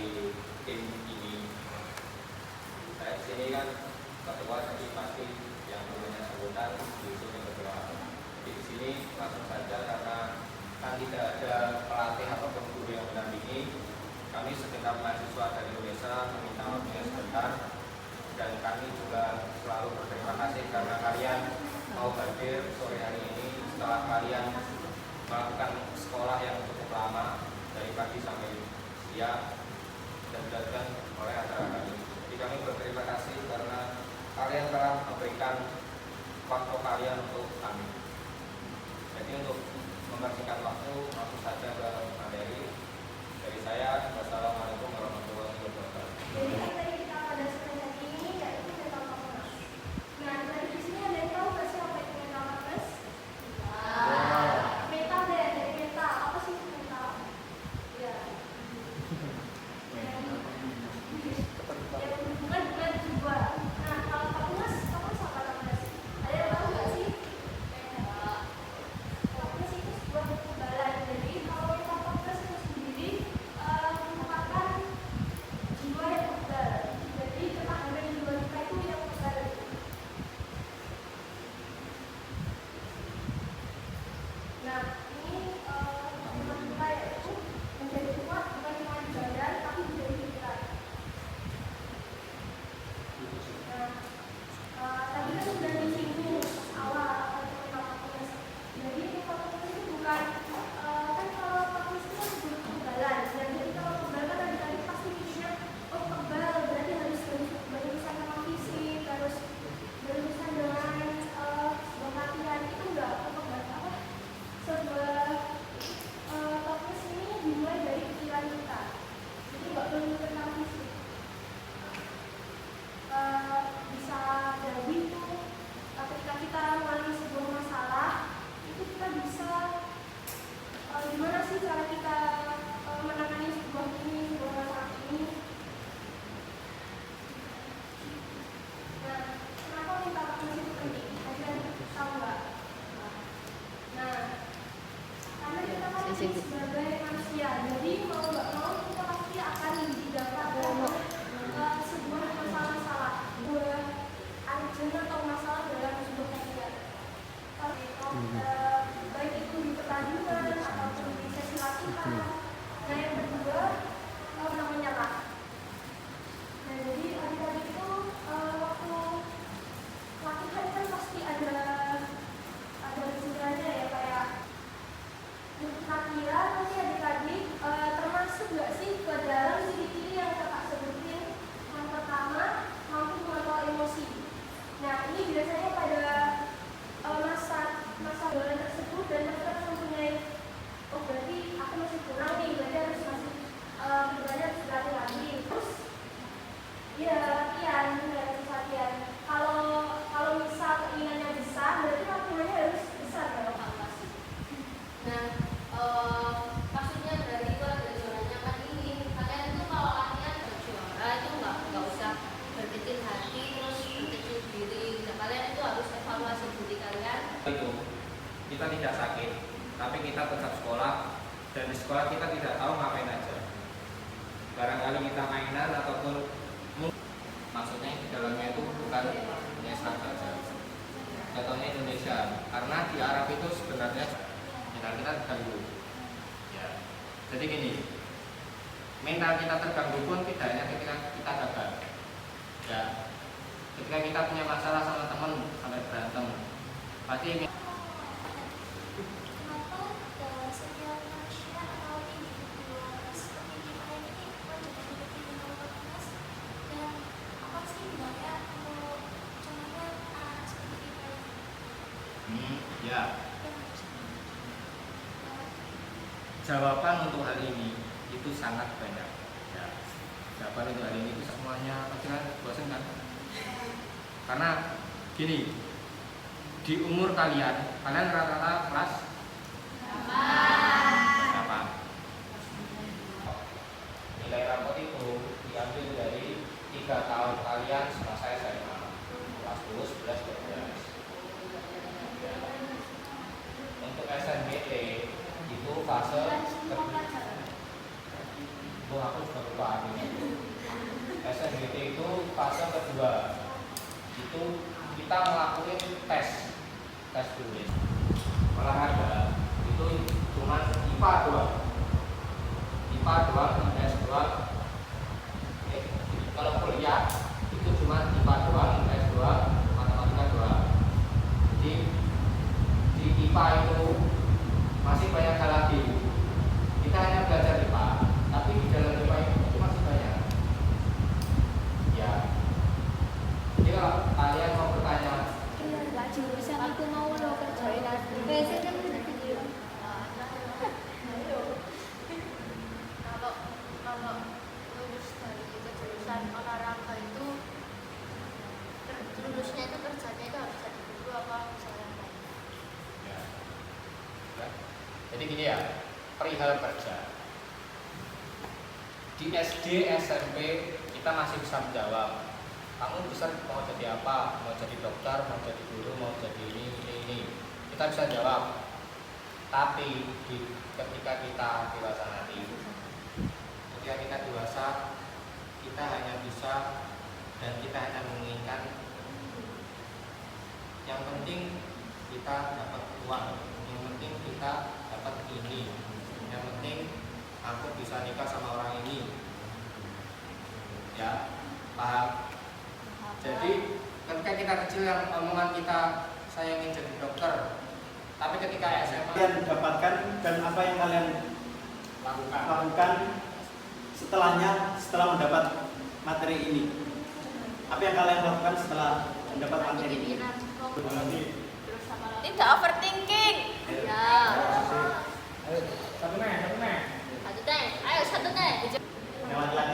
dari tim ini. Saya di sini kan ketua, jadi pasti yang namanya sambutan diusulnya ketua. Jadi di sini langsung saja karena kan tidak ada pelatih ataupun guru yang mendampingi. Kami segenap mahasiswa dari Indonesia meminta waktunya sebentar, dan kami juga selalu berterima kasih karena kalian mau hadir sore hari ini setelah kalian melakukan sekolah yang cukup lama dari pagi sampai siang dan dilakukan oleh acara kami. Jadi kami berterima kasih karena kalian telah memberikan waktu kalian untuk kami. Jadi untuk mempersingkat waktu, langsung saja ke materi dari saya. Wassalamualaikum warahmatullahi wabarakatuh. Jadi materi kita pada sore hari ini yaitu mental toughness. Nah, dari di sini ada yang tahu nggak sih apa itu mental toughness? Mental deh, dari mental. Apa sih mental? Ya. Ya berhubungan dengan jiwa. Nah, kalau toughness apa toughness? Ada yang tahu nggak sih? Toughness itu sebuah kekebalan. Jadi kalau mental toughness itu sendiri merupakan jiwa yang kebal. Jadi ketahanan jiwa kita itu yang kebal. Nah, ini teman kita yaitu menjadi kuat bukan cuma di badan tapi juga di pikiran. Nah, tadi kan sudah disinggung awal apa itu mental toughness. Jadi mental toughness itu bukan kan kalau toughness itu kan sebuah kekebalan. Dan jadi kalau kebal kan tadi pasti mikirnya oh kebal berarti harus berurusan sama fisik, harus berurusan dengan sebuah latihan. Itu enggak kebal apa sebuah toughness ini dimulai dari pikiran kita. Jadi enggak perlu tentang fisik. Bisa jadi itu ketika kita mengalami sebuah masalah itu kita bisa gimana sih cara kita menangani sebuah masalah ini. Nah, kenapa mental toughness itu penting? Kalian tahu nggak? Nah, karena kita kan sebagai manusia, jadi mau nggak mau kita pasti akan didapatkan sebuah masalah-masalah, sebuah urgent atau masalah dalam sebuah kegiatan. Baik itu di pertandingan ataupun di sesi latihan. Nah, yang kedua menyerah. Nah, jadi adik-adik itu waktu latihan kan pasti ada istilahnya ya, kayak kira nanti adik-adik termasuk nggak sih ke dalam ciri-ciri yang kakak sebutin. Yang pertama, mampu mengontrol emosi. Nah, ini biasanya pada masa bulan tersebut dan mereka mempunyai oh berarti aku masih kurang nih, berarti harus masih harus berlatih lagi. Terus ya latihan, harus latihan. Kalau misal keinginannya besar, berarti latihannya harus besar kalau kamu. Nah, maksudnya dari itu ada zona nyaman ini. Kalian itu kalau latihan berjuara itu nggak usah berkecil hati terus berkecil diri. Nah, kalian itu harus evaluasi diri kalian. Itu kita tidak sakit, tapi kita tetap sekolah, dan di sekolah kita tidak tahu ngapain aja. Barangkali kita mainan ataupun maksudnya di dalamnya itu bukan hanya Islam saja. Contohnya Indonesia, karena di Arab itu sebenarnya mental kita terganggu. Ya. Jadi gini, mental kita terganggu pun tidak hanya ketika kita gagal. Ya. Ketika kita punya masalah sama teman sampai berantem, pasti Setiap manusia atau individu seperti kita ini wajib memiliki mental toughness. Dan apa sih bedanya untuk contohnya anak seperti kita ini? ya. Jawaban untuk hal ini itu sangat banyak. Ya. Jawaban untuk hal ini itu semuanya pasti kan bosan kan? Karena gini, di umur kalian rata-rata kelas berapa? Nilai rapot itu diambil dari 3 tahun kalian semasa SMA, kelas 10, 11, 12. Ya. Untuk SNBT itu fase itu aku sudah lupa ini. SNBT itu fase kedua, itu kita ngelakuin tes tulis. Olahraga itu cuma IPA doang, IPS doang. Kalau kuliah itu cuma IPA doang, IPS doang, matematika doang. Jadi di IPA itu masih banyak hal lagi. Kita hanya belajar IPA, tapi di dalam IPA itu masih banyak. Ya. Jadi kalau kalian mau bertanya, Enggak jurusan aku mau lo kerjain nanti. Biasanya kan ada video. Kalau lulus dari jurusan olahraga itu lulusnya itu kerjanya itu harus jadi guru apa misalnya lain. ya. Jadi gini ya, perihal kerja. Di SD, SMP kita masih bisa menjawab. Kamu besar mau jadi apa? Mau jadi dokter, mau jadi guru, mau jadi ini. Kita bisa jawab. Tapi ketika kita dewasa nanti, ketika kita dewasa, kita hanya bisa dan kita hanya menginginkan yang penting kita dapat uang, yang penting kita dapat ini, yang penting aku bisa nikah sama orang ini. Ya, paham? Jadi ketika kita kecil yang omongan kita saya ingin jadi dokter, tapi ketika SMA kalian dapatkan dan apa yang kalian lakukan setelah mendapat materi ini? Apa yang kalian lakukan setelah mendapat materi ini? Tidak overthinking. Ya. Satu nih. Satu teh. Ayo satu teh. Yang laki-laki